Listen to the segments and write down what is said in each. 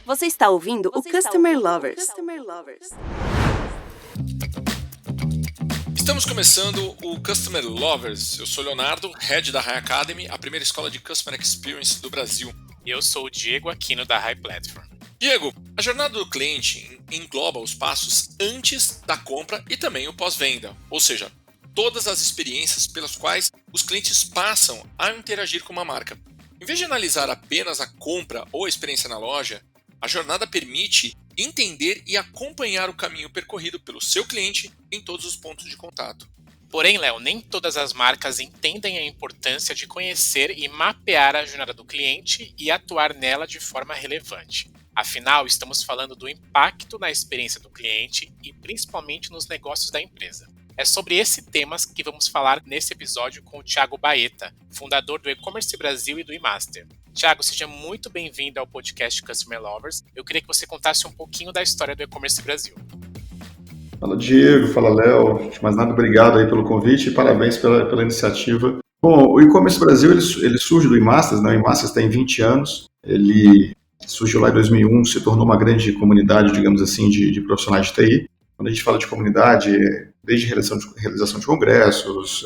Você está ouvindo o Customer Lovers. Estamos começando o Customer Lovers. Eu sou o Leonardo, Head da High Academy, a primeira escola de Customer Experience do Brasil. E eu sou o Diego Aquino da High Platform. Diego, a jornada do cliente engloba os passos antes da compra e também o pós-venda, ou seja, todas as experiências pelas quais os clientes passam a interagir com uma marca. Em vez de analisar apenas a compra ou a experiência na loja, a jornada permite entender e acompanhar o caminho percorrido pelo seu cliente em todos os pontos de contato. Porém, Léo, nem todas as marcas entendem a importância de conhecer e mapear a jornada do cliente e atuar nela de forma relevante. Afinal, estamos falando do impacto na experiência do cliente e principalmente nos negócios da empresa. É sobre esse temas que vamos falar nesse episódio com o Thiago Baeta, fundador do E-Commerce Brasil e do eMaster. Thiago, seja muito bem-vindo ao podcast Customer Lovers. Eu queria que você contasse um pouquinho da história do E-Commerce Brasil. Fala Diego, fala Léo, antes de mais nada, obrigado aí pelo convite e parabéns pela iniciativa. Bom, o E-Commerce Brasil ele surge do eMasters, né? O eMasters tem 20 anos, ele surgiu lá em 2001, se tornou uma grande comunidade, digamos assim, de profissionais de TI. Quando a gente fala de comunidade, desde realização de congressos,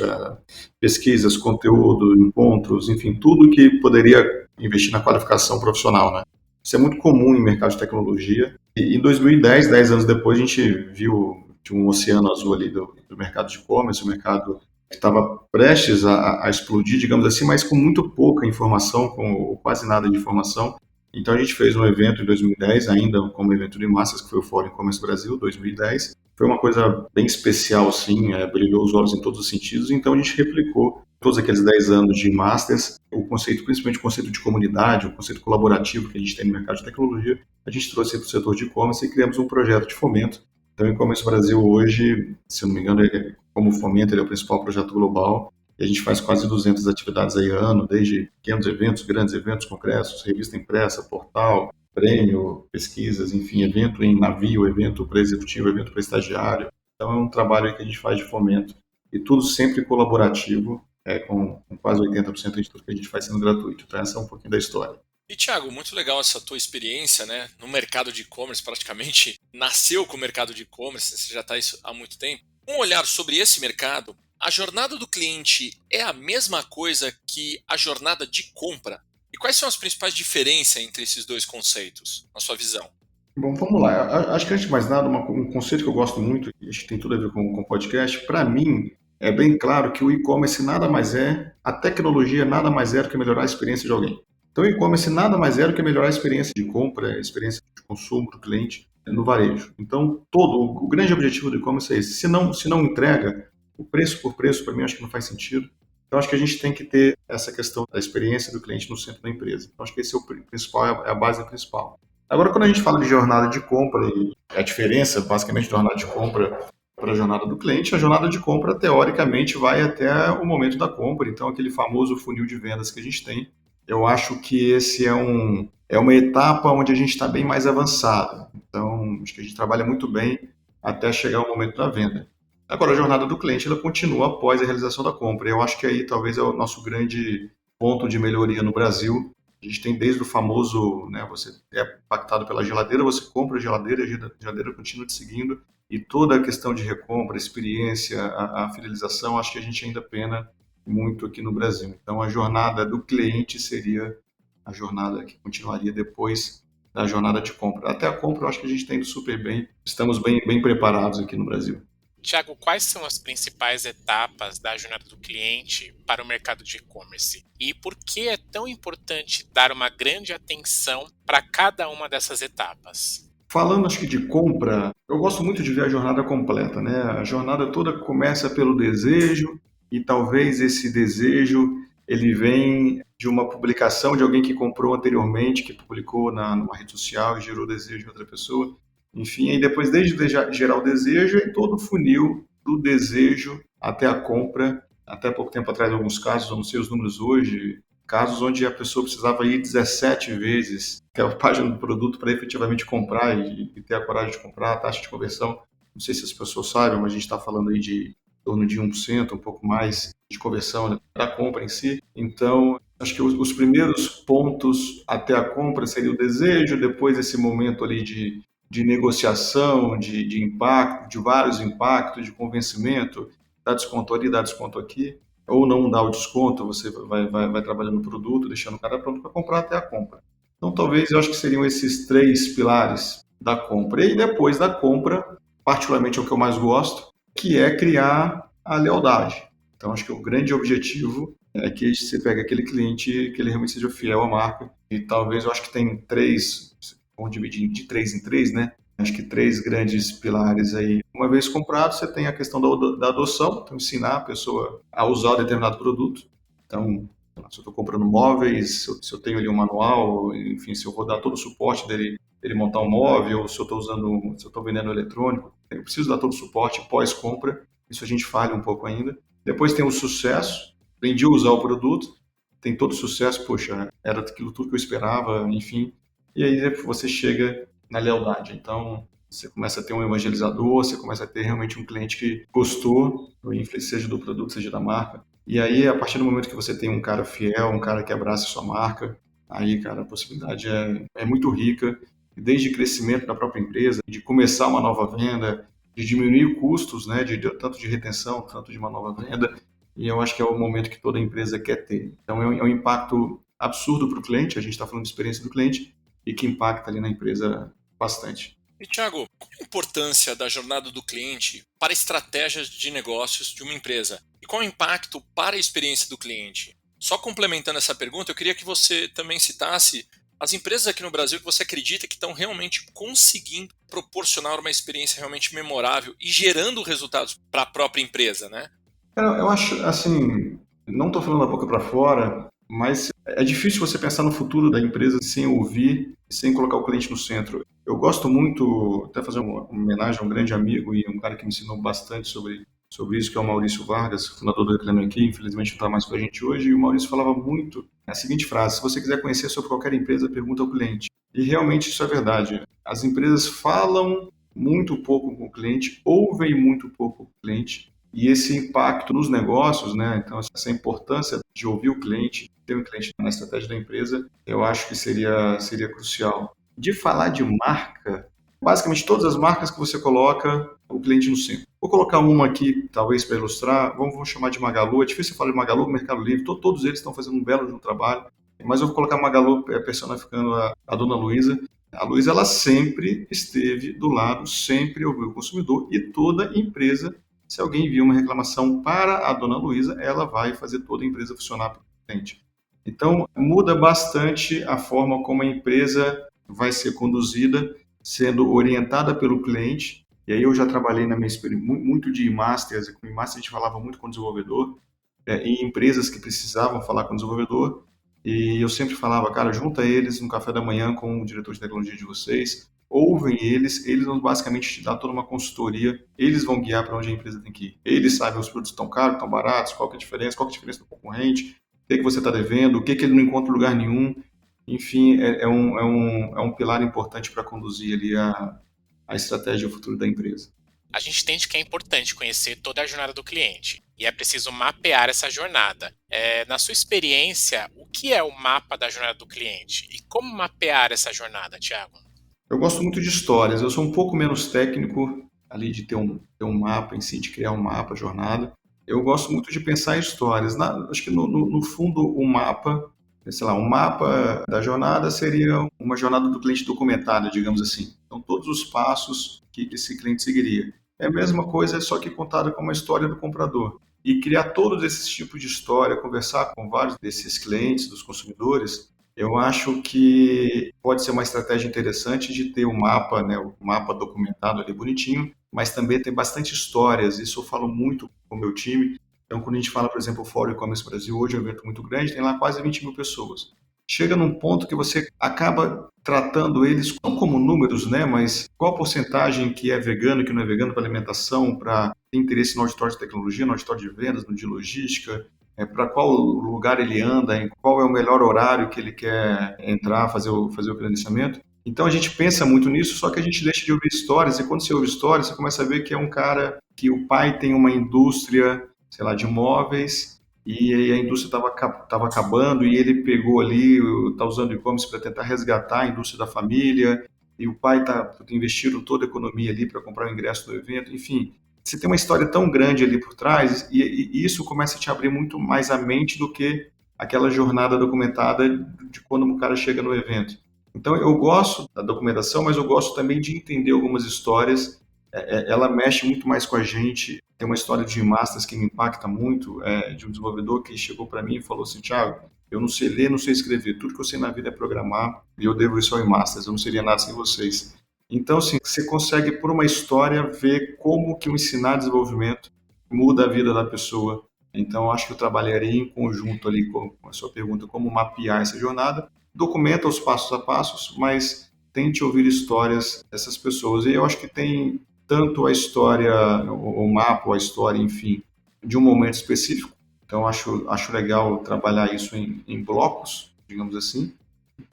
pesquisas, conteúdo, encontros, enfim, tudo que poderia investir na qualificação profissional, né? Isso é muito comum em mercado de tecnologia. E em 2010, 10 anos depois, a gente viu um oceano azul ali do mercado de e-commerce, o mercado que estava prestes a explodir, digamos assim, mas com muito pouca informação, com quase nada de informação. Então a gente fez um evento em 2010, ainda como evento de massas, que foi o Fórum E-Commerce Brasil 2010. Foi uma coisa bem especial, assim, brilhou os olhos em todos os sentidos. Então a gente replicou todos aqueles 10 anos de Masters, o conceito, principalmente o conceito de comunidade, o conceito colaborativo que a gente tem no mercado de tecnologia, a gente trouxe para o setor de e-commerce e criamos um projeto de fomento. Então o E-Commerce Brasil hoje, se eu não me engano, como fomento, ele é o principal projeto global. E a gente faz quase 200 atividades aí ano, desde pequenos eventos, grandes eventos, congressos, revista impressa, portal, prêmio, pesquisas, enfim, evento em navio, evento para executivo, evento para estagiário. Então é um trabalho que a gente faz de fomento e tudo sempre colaborativo, com quase 80% de tudo que a gente faz sendo gratuito. Então essa é um pouquinho da história. E Thiago, muito legal essa tua experiência, né? No mercado de e-commerce, praticamente nasceu com o mercado de e-commerce, você já está isso há muito tempo. Um olhar sobre esse mercado, a jornada do cliente é a mesma coisa que a jornada de compra? E quais são as principais diferenças entre esses dois conceitos, na sua visão? Bom, vamos lá. Acho que, antes de mais nada, um conceito que eu gosto muito, e acho que tem tudo a ver com o podcast, para mim, é bem claro que o e-commerce nada mais a tecnologia nada mais é do que melhorar a experiência de alguém. Então, o e-commerce nada mais é do que melhorar a experiência de compra, a experiência de consumo do cliente no varejo. Então, o grande objetivo do e-commerce é esse. Se não entrega, o preço por preço, para mim, acho que não faz sentido. Então, acho que a gente tem que ter essa questão da experiência do cliente no centro da empresa. Então, acho que esse é o principal, é a base principal. Agora, quando a gente fala de jornada de compra e a diferença, basicamente, de jornada de compra para a jornada do cliente, a jornada de compra, teoricamente, vai até o momento da compra. Então, aquele famoso funil de vendas que a gente tem, eu acho que esse é uma etapa onde a gente está bem mais avançado. Então, acho que a gente trabalha muito bem até chegar ao momento da venda. Agora, a jornada do cliente, ela continua após a realização da compra. Eu acho que aí talvez é o nosso grande ponto de melhoria no Brasil. A gente tem desde o famoso, né, você é impactado pela geladeira, você compra a geladeira e a geladeira continua te seguindo. E toda a questão de recompra, experiência, a fidelização, acho que a gente ainda pena muito aqui no Brasil. Então, a jornada do cliente seria a jornada que continuaria depois da jornada de compra. Até a compra, eu acho que a gente está indo super bem. Estamos bem preparados aqui no Brasil. Thiago, quais são as principais etapas da jornada do cliente para o mercado de e-commerce? E por que é tão importante dar uma grande atenção para cada uma dessas etapas? Falando, acho que de compra, eu gosto muito de ver a jornada completa, né? A jornada toda começa pelo desejo e talvez esse desejo ele vem de uma publicação de alguém que comprou anteriormente, que publicou numa rede social e gerou desejo em outra pessoa. Enfim, aí depois, desde gerar o desejo, é todo o funil do desejo até a compra. Até pouco tempo atrás, em alguns casos, eu não sei os números hoje, casos onde a pessoa precisava ir 17 vezes até a página do produto para efetivamente comprar e ter a coragem de comprar, a taxa de conversão. Não sei se as pessoas sabem, mas a gente está falando aí de em torno de 1%, um pouco mais de conversão, né, para a compra em si. Então, Acho que os primeiros pontos até a compra seria o desejo, depois esse momento ali de negociação, de impacto, de vários impactos, de convencimento, dá desconto ali, dá desconto aqui, ou não dá o desconto, você vai trabalhando no produto, deixando o cara pronto para comprar até a compra. Então, talvez eu acho que seriam esses 3 pilares da compra. E depois da compra, particularmente é o que eu mais gosto, que é criar a lealdade. Então, acho que o grande objetivo é que você pega aquele cliente, que ele realmente seja fiel à marca. E talvez eu acho que tem 3, vamos dividir de 3 em 3, né? Acho que 3 grandes pilares aí. Uma vez comprado, você tem a questão da adoção, então ensinar a pessoa a usar determinado produto. Então, se eu estou comprando móveis, se eu tenho ali um manual, enfim, se eu vou dar todo o suporte dele montar um móvel, se eu estou vendendo eletrônico, eu preciso dar todo o suporte pós-compra, isso a gente falha um pouco ainda. Depois tem o sucesso, aprendi a usar o produto, tem todo o sucesso, poxa, era aquilo tudo que eu esperava, enfim, e aí você chega na lealdade. Então, você começa a ter um evangelizador, você começa a ter realmente um cliente que gostou, seja do produto, seja da marca. E aí, a partir do momento que você tem um cara fiel, um cara que abraça a sua marca, aí, cara, a possibilidade é muito rica, desde crescimento da própria empresa, de começar uma nova venda, de diminuir custos, né, tanto de retenção, tanto de uma nova venda, e eu acho que é o momento que toda empresa quer ter. Então, é um impacto absurdo para o cliente, a gente está falando de experiência do cliente, e que impacta ali na empresa bastante. E, Thiago, qual a importância da jornada do cliente para estratégias de negócios de uma empresa? E qual o impacto para a experiência do cliente? Só complementando essa pergunta, eu queria que você também citasse as empresas aqui no Brasil que você acredita que estão realmente conseguindo proporcionar uma experiência realmente memorável e gerando resultados para a própria empresa, né? Eu acho, assim, não estou falando da boca para fora, mas é difícil você pensar no futuro da empresa sem ouvir, sem colocar o cliente no centro. Eu gosto muito, até fazer uma homenagem a um grande amigo e um cara que me ensinou bastante sobre isso, que é o Maurício Vargas, fundador do Reclame Aqui, infelizmente não está mais com a gente hoje, e o Maurício falava muito a seguinte frase: se você quiser conhecer sobre qualquer empresa, pergunta ao cliente. E realmente isso é verdade. As empresas falam muito pouco com o cliente, ouvem muito pouco o cliente, e esse impacto nos negócios, né? Então, essa importância de ouvir o cliente, ter o cliente na estratégia da empresa, eu acho que seria crucial. De falar de marca, basicamente todas as marcas que você coloca o cliente no centro. Vou colocar uma aqui, talvez para ilustrar, vamos chamar de Magalu. É difícil falar de Magalu, Mercado Livre, todos eles estão fazendo um belo trabalho, mas eu vou colocar Magalu personificando a Dona Luiza. A Luiza, ela sempre esteve do lado, sempre ouviu o consumidor, e toda empresa, se alguém envia uma reclamação para a Dona Luiza, ela vai fazer toda a empresa funcionar para o cliente. Então, muda bastante a forma como a empresa vai ser conduzida, sendo orientada pelo cliente. E aí eu já trabalhei na minha experiência muito de e-masters, e com e-master a gente falava muito com o desenvolvedor, em empresas que precisavam falar com o desenvolvedor, e eu sempre falava, cara, junta eles no café da manhã com o diretor de tecnologia de vocês, ouvem eles vão basicamente te dar toda uma consultoria, eles vão guiar para onde a empresa tem que ir. Eles sabem os produtos estão caros, estão baratos, qual que é a diferença do concorrente, o que você está devendo, o que ele não encontra em lugar nenhum. Enfim, é um pilar importante para conduzir ali a estratégia e o futuro da empresa. A gente entende que é importante conhecer toda a jornada do cliente e é preciso mapear essa jornada. Na sua experiência, o que é o mapa da jornada do cliente e como mapear essa jornada, Thiago? Eu gosto muito de histórias, eu sou um pouco menos técnico ali de ter um mapa em si, de criar um mapa, jornada. Eu gosto muito de pensar em histórias. Acho que no fundo o mapa, sei lá, um mapa da jornada seria uma jornada do cliente documentada, digamos assim. Então todos os passos que esse cliente seguiria. É a mesma coisa, só que contada como a história do comprador. E criar todos esses tipos de história, conversar com vários desses clientes, dos consumidores, eu acho que pode ser uma estratégia interessante de ter um mapa, né, o mapa documentado ali bonitinho, mas também tem bastante histórias. Isso eu falo muito com o meu time. Então, quando a gente fala, por exemplo, o Fórum E-Commerce Brasil, hoje é um evento muito grande, tem lá quase 20 mil pessoas. Chega num ponto que você acaba tratando eles não como números, né, mas qual a porcentagem que é vegano e que não é vegano para alimentação, para ter interesse no auditório de tecnologia, no auditório de vendas, no de logística, para qual lugar ele anda, em qual é o melhor horário que ele quer entrar, fazer o credenciamento. Então a gente pensa muito nisso, só que a gente deixa de ouvir histórias, e quando você ouve histórias, você começa a ver que é um cara que o pai tem uma indústria, sei lá, de móveis, e aí a indústria estava acabando e ele pegou ali, está usando o e-commerce para tentar resgatar a indústria da família, e o pai está investindo toda a economia ali para comprar o ingresso do evento, enfim. Você tem uma história tão grande ali por trás e isso começa a te abrir muito mais a mente do que aquela jornada documentada de quando o cara chega no evento. Então eu gosto da documentação, mas eu gosto também de entender algumas histórias. Ela mexe muito mais com a gente. Tem uma história de Masters que me impacta muito, de um desenvolvedor que chegou para mim e falou assim: Thiago, eu não sei ler, não sei escrever, tudo que eu sei na vida é programar e eu devo isso ao Masters, eu não seria nada sem vocês. Então, assim, você consegue, por uma história, ver como que o ensinar desenvolvimento muda a vida da pessoa. Então, acho que eu trabalharia em conjunto ali com a sua pergunta, como mapear essa jornada, documenta os passos a passos, mas tente ouvir histórias dessas pessoas. E eu acho que tem tanto a história, o mapa, a história, enfim, de um momento específico. Então, acho legal trabalhar isso em blocos, digamos assim,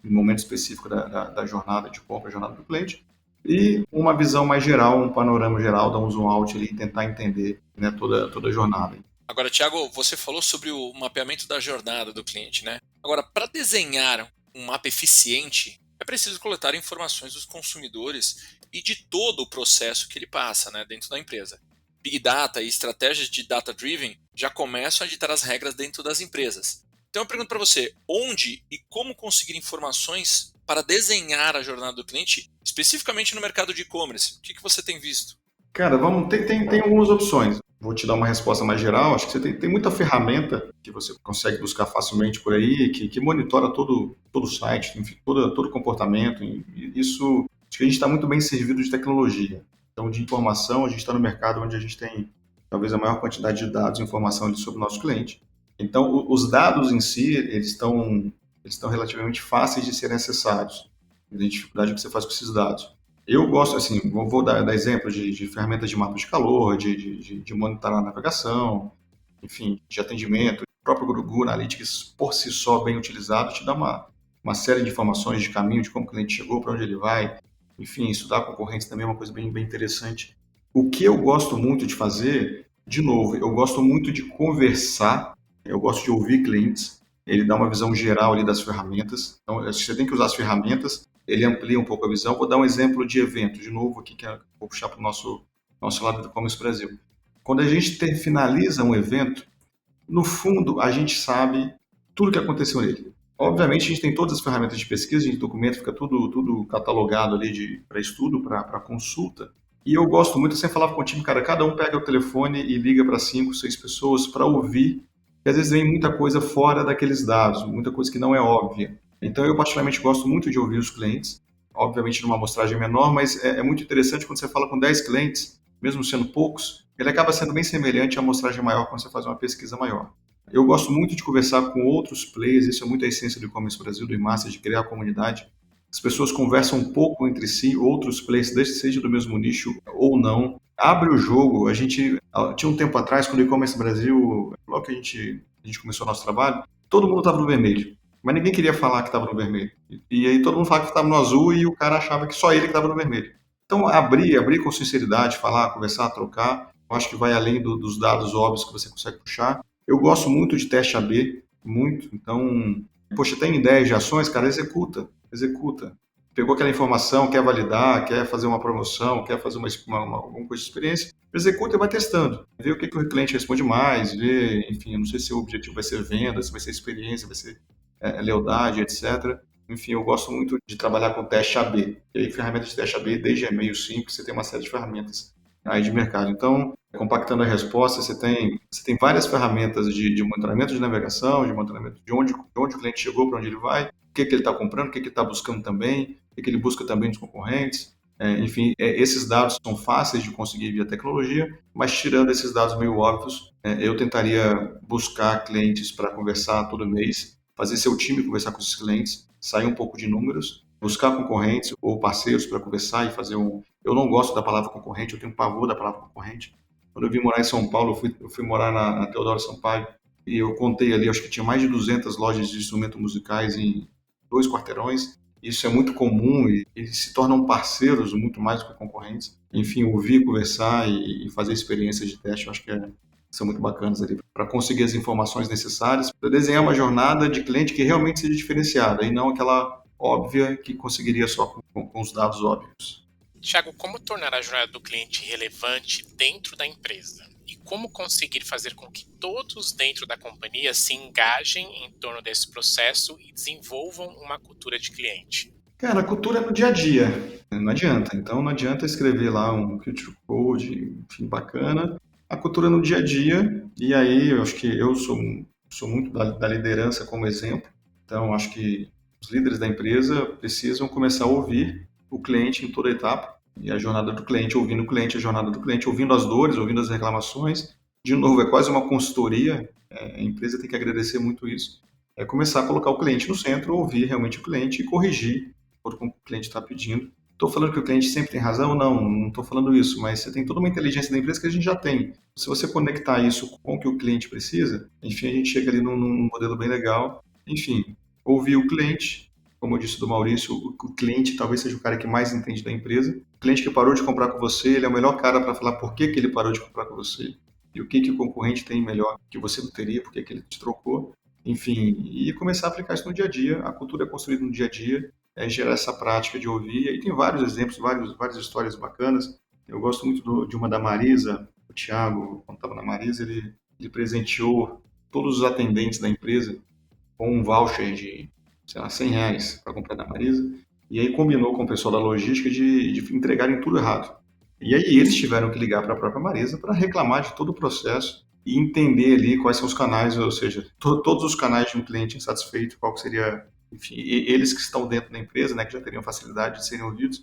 em momento específico da jornada de compra, jornada do cliente, e uma visão mais geral, um panorama geral, dar um zoom out ali e tentar entender, né, toda a jornada. Agora, Thiago, você falou sobre o mapeamento da jornada do cliente, né? Agora, para desenhar um mapa eficiente, é preciso coletar informações dos consumidores e de todo o processo que ele passa, né, dentro da empresa. Big Data e estratégias de Data Driven já começam a ditar as regras dentro das empresas. Então eu pergunto para você, onde e como conseguir informações para desenhar a jornada do cliente, especificamente no mercado de e-commerce? O que você tem visto? Cara, tem algumas opções. Vou te dar uma resposta mais geral. Acho que você tem muita ferramenta que você consegue buscar facilmente por aí, que monitora todo o site, enfim, todo o comportamento. E isso, acho que a gente está muito bem servido de tecnologia. Então, de informação, a gente está no mercado onde a gente tem talvez a maior quantidade de dados e informação sobre o nosso cliente. Então, os dados em si, eles estão relativamente fáceis de serem acessados. A dificuldade que você faz com esses dados. Eu gosto, assim, vou dar exemplo de ferramentas de mapa de calor, de monitorar a navegação, enfim, de atendimento. O próprio Google Analytics, por si só, bem utilizado, te dá uma série de informações de caminho, de como o cliente chegou, para onde ele vai. Enfim, estudar concorrentes também é uma coisa bem interessante. O que eu gosto muito de fazer, de novo, eu gosto muito de conversar, eu gosto de ouvir clientes, ele dá uma visão geral ali das ferramentas. Então, você tem que usar as ferramentas, ele amplia um pouco a visão. Vou dar um exemplo de evento, de novo, aqui, que vou puxar para o nosso lado do e-commerce Brasil. Quando a gente finaliza um evento, no fundo, a gente sabe tudo o que aconteceu nele. Obviamente, a gente tem todas as ferramentas de pesquisa, a gente documenta, fica tudo catalogado ali para estudo, para consulta. E eu gosto muito, eu sempre falava com o time, cara, cada um pega o telefone e liga para 5, 6 pessoas para ouvir, porque às vezes vem muita coisa fora daqueles dados, muita coisa que não é óbvia. Então, eu particularmente gosto muito de ouvir os clientes, obviamente numa amostragem menor, mas é muito interessante quando você fala com 10 clientes, mesmo sendo poucos, ele acaba sendo bem semelhante à amostragem maior quando você faz uma pesquisa maior. Eu gosto muito de conversar com outros players, isso é muito a essência do e-commerce Brasil, do e-master, de criar a comunidade. As pessoas conversam um pouco entre si, outros players, seja do mesmo nicho ou não. Abre o jogo. A gente tinha um tempo atrás, quando o e-commerce Brasil, logo que a gente começou o nosso trabalho, todo mundo estava no vermelho, mas ninguém queria falar que estava no vermelho. E aí todo mundo falava que estava no azul e o cara achava que só ele que estava no vermelho. Então, abrir com sinceridade, falar, conversar, trocar, eu acho que vai além dos dados óbvios que você consegue puxar. Eu gosto muito de teste AB, muito. Então, poxa, tem ideias de ações, cara, executa. Pegou aquela informação, quer validar, quer fazer uma promoção, quer fazer alguma coisa de experiência, executa e vai testando. Vê o que o cliente responde mais, vê, enfim, eu não sei se o objetivo vai ser venda, se vai ser experiência, vai ser lealdade, etc. Enfim, eu gosto muito de trabalhar com teste AB. E aí, ferramentas de teste AB, desde e-mail simples, você tem uma série de ferramentas aí de mercado. Então, compactando a resposta, você tem várias ferramentas de monitoramento de navegação, de monitoramento de onde o cliente chegou, para onde ele vai, o que ele está comprando, o que ele está buscando também, o que ele busca também dos concorrentes. Enfim, esses dados são fáceis de conseguir via tecnologia, mas tirando esses dados meio óbvios, eu tentaria buscar clientes para conversar todo mês, fazer seu time conversar com esses clientes, sair um pouco de números, buscar concorrentes ou parceiros para conversar e fazer um... Eu não gosto da palavra concorrente, eu tenho pavor da palavra concorrente. Quando eu vim morar em São Paulo, eu fui morar na Teodoro Sampaio e eu contei ali, acho que tinha mais de 200 lojas de instrumentos musicais em 2 quarteirões. Isso é muito comum e eles se tornam parceiros muito mais do que concorrentes. Enfim, ouvir, conversar e fazer experiências de teste, eu acho que são muito bacanas ali para conseguir as informações necessárias, para desenhar uma jornada de cliente que realmente seja diferenciada e não aquela óbvia que conseguiria só com os dados óbvios. Tiago, como tornar a jornada do cliente relevante dentro da empresa? E como conseguir fazer com que todos dentro da companhia se engajem em torno desse processo e desenvolvam uma cultura de cliente? Cara, a cultura é no dia a dia, não adianta. Então não adianta escrever lá um culture code, enfim, bacana. A cultura é no dia a dia, e aí eu acho que eu sou muito da liderança como exemplo. Então acho que os líderes da empresa precisam começar a ouvir o cliente em toda etapa, e a jornada do cliente, ouvindo o cliente, a jornada do cliente, ouvindo as dores, ouvindo as reclamações. De novo, é quase uma consultoria, a empresa tem que agradecer muito isso. É começar a colocar o cliente no centro, ouvir realmente o cliente e corrigir de acordo com o que o cliente está pedindo. Estou falando que o cliente sempre tem razão? Não estou falando isso, mas você tem toda uma inteligência da empresa que a gente já tem. Se você conectar isso com o que o cliente precisa, enfim, a gente chega ali num modelo bem legal. Enfim, ouvir o cliente, como eu disse do Maurício, o cliente talvez seja o cara que mais entende da empresa. O cliente que parou de comprar com você, ele é o melhor cara para falar por que ele parou de comprar com você e o que o concorrente tem melhor que você não teria, por que ele te trocou. Enfim, e começar a aplicar isso no dia a dia. A cultura é construída no dia a dia, gerar essa prática de ouvir. E aí tem vários exemplos, várias histórias bacanas. Eu gosto muito de uma da Marisa, o Thiago, quando estava na Marisa, ele presenteou todos os atendentes da empresa com um voucher de, sei lá, R$100 para comprar na Marisa. E aí combinou com o pessoal da logística de entregarem tudo errado. E aí eles tiveram que ligar para a própria Marisa para reclamar de todo o processo e entender ali quais são os canais, ou seja, todos os canais de um cliente insatisfeito, qual que seria, enfim, eles que estão dentro da empresa, né, que já teriam facilidade de serem ouvidos,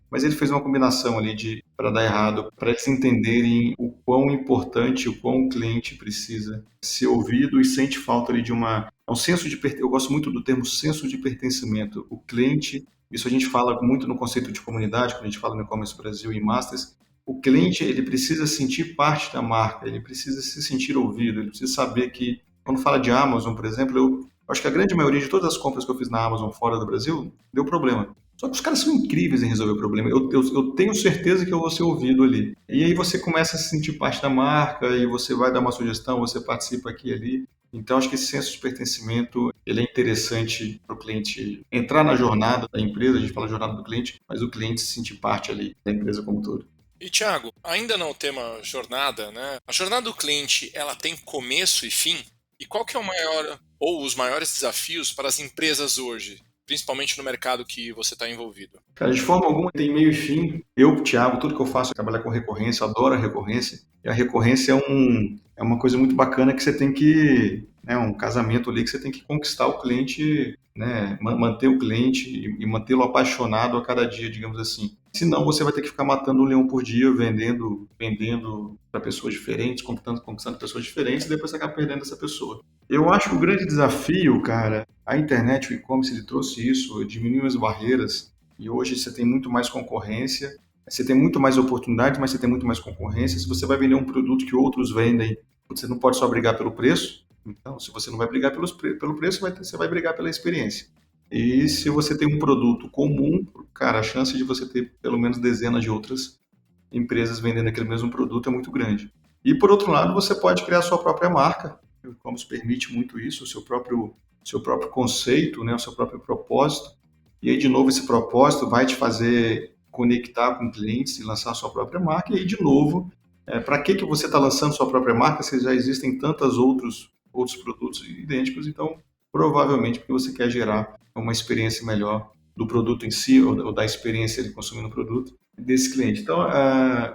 mas ele fez uma combinação ali para dar errado, para eles entenderem o quão importante, o quão o cliente precisa ser ouvido e sente falta ali de um senso de eu gosto muito do termo senso de pertencimento. O cliente, isso a gente fala muito no conceito de comunidade, quando a gente fala no E-commerce Brasil e Masters, o cliente ele precisa sentir parte da marca, ele precisa se sentir ouvido, ele precisa saber que, quando fala de Amazon, por exemplo, eu acho que a grande maioria de todas as compras que eu fiz na Amazon fora do Brasil deu problema. Só que os caras são incríveis em resolver o problema. Eu tenho certeza que eu vou ser ouvido ali. E aí você começa a se sentir parte da marca e você vai dar uma sugestão, você participa aqui e ali. Então, acho que esse senso de pertencimento ele é interessante para o cliente entrar na jornada da empresa, a gente fala jornada do cliente, mas o cliente se sentir parte ali da empresa como um todo. E Thiago, ainda no tema jornada, né? A jornada do cliente, ela tem começo e fim? E qual que é o maior ou os maiores desafios para as empresas hoje, principalmente no mercado que você está envolvido? Cara, de forma alguma tem meio e fim. Eu, Thiago, tudo que eu faço é trabalhar com recorrência, eu adoro a recorrência. E a recorrência é uma coisa muito bacana que você tem que, né, um casamento ali que você tem que conquistar o cliente, né, manter o cliente e mantê-lo apaixonado a cada dia, digamos assim. Senão você vai ter que ficar matando um leão por dia, vendendo para pessoas diferentes, conquistando pessoas diferentes e depois você acaba perdendo essa pessoa. Eu acho que o grande desafio, cara, a internet, o e-commerce, ele trouxe isso, diminuiu as barreiras e hoje você tem muito mais concorrência, você tem muito mais oportunidades, mas você tem muito mais concorrência. Se você vai vender um produto que outros vendem, você não pode só brigar pelo preço. Então, se você não vai brigar pelo preço, você vai brigar pela experiência. E se você tem um produto comum, cara, a chance de você ter pelo menos dezenas de outras empresas vendendo aquele mesmo produto é muito grande. E por outro lado, você pode criar a sua própria marca, o e-commerce permite muito isso, o seu próprio conceito, né, o seu próprio propósito. E aí, de novo, esse propósito vai te fazer conectar com clientes e lançar a sua própria marca. E aí, de novo, para que você está lançando sua própria marca se já existem tantos outros produtos idênticos? Então, provavelmente porque você quer gerar uma experiência melhor do produto em si, ou da experiência de consumir o produto desse cliente. Então,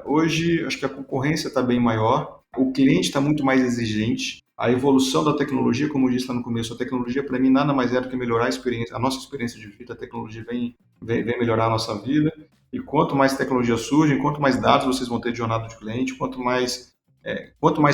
hoje, acho que a concorrência está bem maior, o cliente está muito mais exigente, a evolução da tecnologia, como eu disse lá no começo, a tecnologia para mim nada mais é do que melhorar a nossa experiência de vida, a tecnologia vem melhorar a nossa vida, e quanto mais tecnologia surge, quanto mais dados vocês vão ter de jornada de cliente, quanto mais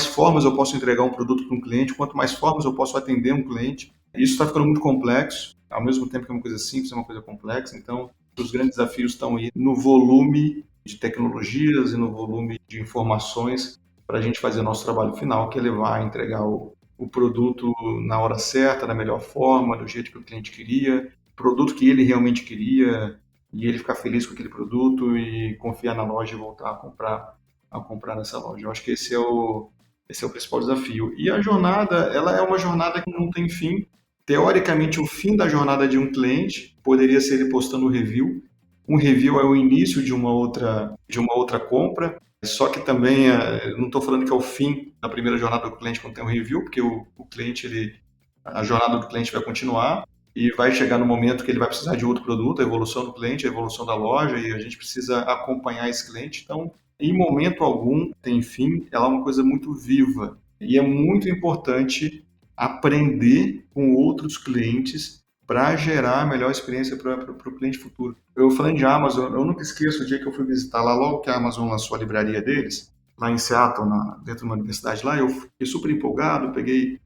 formas eu posso entregar um produto para um cliente, quanto mais formas eu posso atender um cliente, isso está ficando muito complexo, ao mesmo tempo que é uma coisa simples, é uma coisa complexa, então os grandes desafios estão aí no volume de tecnologias e no volume de informações para a gente fazer o nosso trabalho final, que é levar, entregar o produto na hora certa, da melhor forma, do jeito que o cliente queria, produto que ele realmente queria, e ele ficar feliz com aquele produto e confiar na loja e voltar a comprar nessa loja. Eu acho que esse é o Esse é o principal desafio. E a jornada, ela é uma jornada que não tem fim. Teoricamente, o fim da jornada de um cliente poderia ser ele postando review. Um review é o início de uma outra compra, só que também, não estou falando que é o fim da primeira jornada do cliente quando tem um review, porque o cliente, a jornada do cliente vai continuar e vai chegar no momento que ele vai precisar de outro produto, a evolução do cliente, a evolução da loja, e a gente precisa acompanhar esse cliente. Então, em momento algum tem fim, ela é uma coisa muito viva e é muito importante aprender com outros clientes para gerar a melhor experiência para o cliente futuro. Eu falando de Amazon, eu nunca esqueço o dia que eu fui visitar lá, logo que a Amazon lançou a livraria deles, lá em Seattle, dentro de uma universidade lá, eu fiquei super empolgado,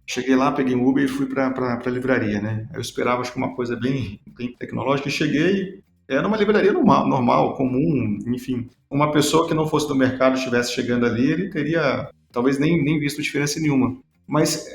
cheguei lá, peguei um Uber e fui para a livraria, né? Eu esperava, acho que uma coisa bem tecnológica, e cheguei, era uma livraria normal, comum, enfim. Uma pessoa que não fosse do mercado estivesse chegando ali, ele teria talvez nem visto diferença nenhuma. Mas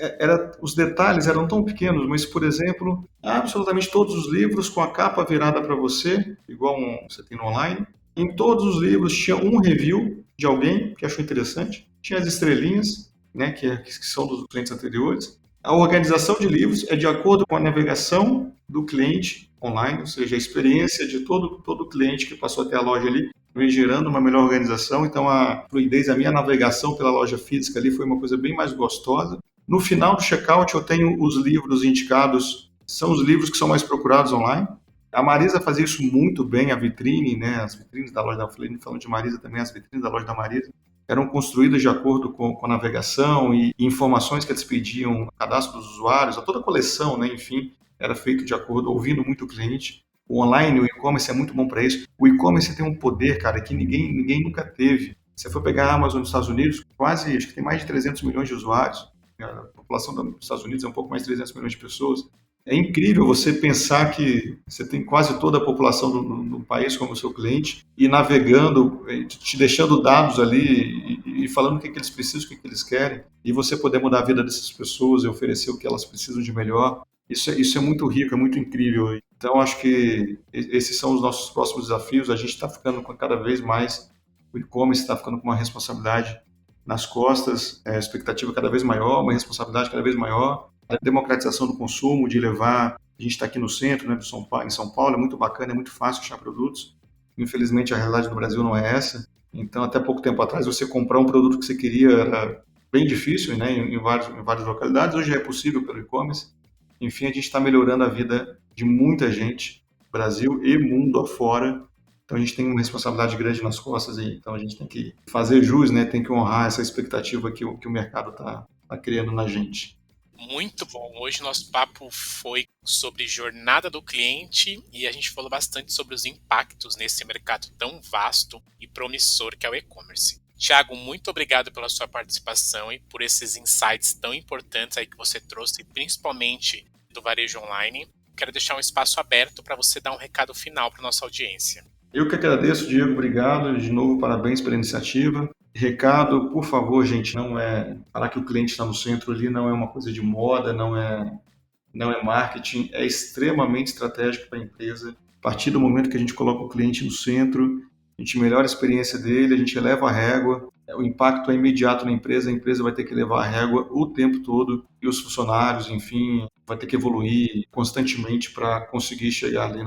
os detalhes eram tão pequenos, mas, por exemplo, absolutamente todos os livros com a capa virada para você, igual você tem no online. Em todos os livros tinha um review de alguém que achou interessante, tinha as estrelinhas, né, que são dos clientes anteriores. A organização de livros é de acordo com a navegação do cliente online, ou seja, a experiência de todo cliente que passou até a loja ali, vem gerando uma melhor organização. Então, a fluidez, a minha navegação pela loja física ali foi uma coisa bem mais gostosa. No final do checkout, eu tenho os livros indicados, são os livros que são mais procurados online. A Marisa fazia isso muito bem, a vitrine, né, as vitrines da loja da Flame, falando de Marisa também, as vitrines da loja da Marisa, eram construídas de acordo com a navegação e informações que eles pediam, cadastro dos usuários, toda a coleção, né, enfim, era feito de acordo, ouvindo muito o cliente. O online, o e-commerce é muito bom para isso. O e-commerce tem um poder, cara, que ninguém nunca teve. Se você for pegar a Amazon nos Estados Unidos, acho que tem mais de 300 milhões de usuários. A população dos Estados Unidos é um pouco mais de 300 milhões de pessoas. É incrível você pensar que você tem quase toda a população do país como seu cliente e navegando, te deixando dados ali e falando o que eles precisam, o que eles querem, e você poder mudar a vida dessas pessoas e oferecer o que elas precisam de melhor. Isso é muito rico, é muito incrível. Então, acho que esses são os nossos próximos desafios. A gente está ficando com cada vez mais, o e-commerce está ficando com uma responsabilidade nas costas, a expectativa cada vez maior, uma responsabilidade cada vez maior. A democratização do consumo, de levar, a gente está aqui no centro, né, em São Paulo, é muito bacana, é muito fácil achar produtos. Infelizmente, a realidade do Brasil não é essa. Então, até pouco tempo atrás, você comprar um produto que você queria era bem difícil, né, em várias localidades. Hoje é possível pelo e-commerce. Enfim, a gente está melhorando a vida de muita gente, Brasil e mundo afora. Então, a gente tem uma responsabilidade grande nas costas aí. Então, a gente tem que fazer jus, né, tem que honrar essa expectativa que o mercado está criando na gente. Muito bom. Hoje nosso papo foi sobre jornada do cliente e a gente falou bastante sobre os impactos nesse mercado tão vasto e promissor que é o e-commerce. Thiago, muito obrigado pela sua participação e por esses insights tão importantes aí que você trouxe, principalmente do varejo online. Quero deixar um espaço aberto para você dar um recado final para a nossa audiência. Eu que agradeço, Diego, obrigado. De novo, parabéns pela iniciativa. Recado, por favor, gente, não é falar que o cliente está no centro ali, não é uma coisa de moda, não é marketing, é extremamente estratégico para a empresa. A partir do momento que a gente coloca o cliente no centro, a gente melhora a experiência dele, a gente eleva a régua, o impacto é imediato na empresa, a empresa vai ter que levar a régua o tempo todo e os funcionários, enfim, vai ter que evoluir constantemente para conseguir chegar ali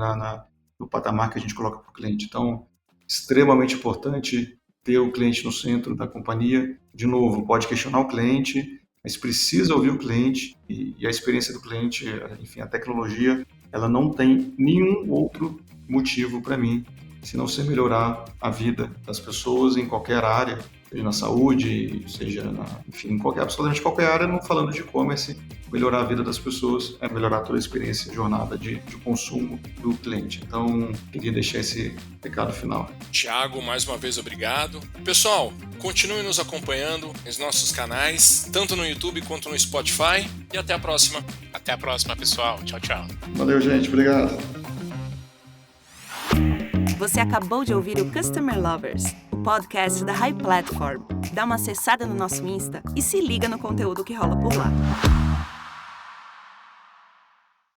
no patamar que a gente coloca para o cliente. Então, extremamente importante ter o cliente no centro da companhia. De novo, pode questionar o cliente, mas precisa ouvir o cliente e a experiência do cliente, enfim, a tecnologia, ela não tem nenhum outro motivo para mim, se não ser melhorar a vida das pessoas em qualquer área, seja na saúde, seja enfim, absolutamente qualquer área, não falando de e-commerce, melhorar a vida das pessoas é melhorar toda a experiência, jornada de consumo do cliente. Então, queria deixar esse recado final. Thiago, mais uma vez, obrigado. Pessoal, continue nos acompanhando nos nossos canais, tanto no YouTube quanto no Spotify, e até a próxima. Até a próxima, pessoal. Tchau, tchau. Valeu, gente. Obrigado. Você acabou de ouvir o Customer Lovers, o podcast da High Platform. Dá uma acessada no nosso Insta e se liga no conteúdo que rola por lá.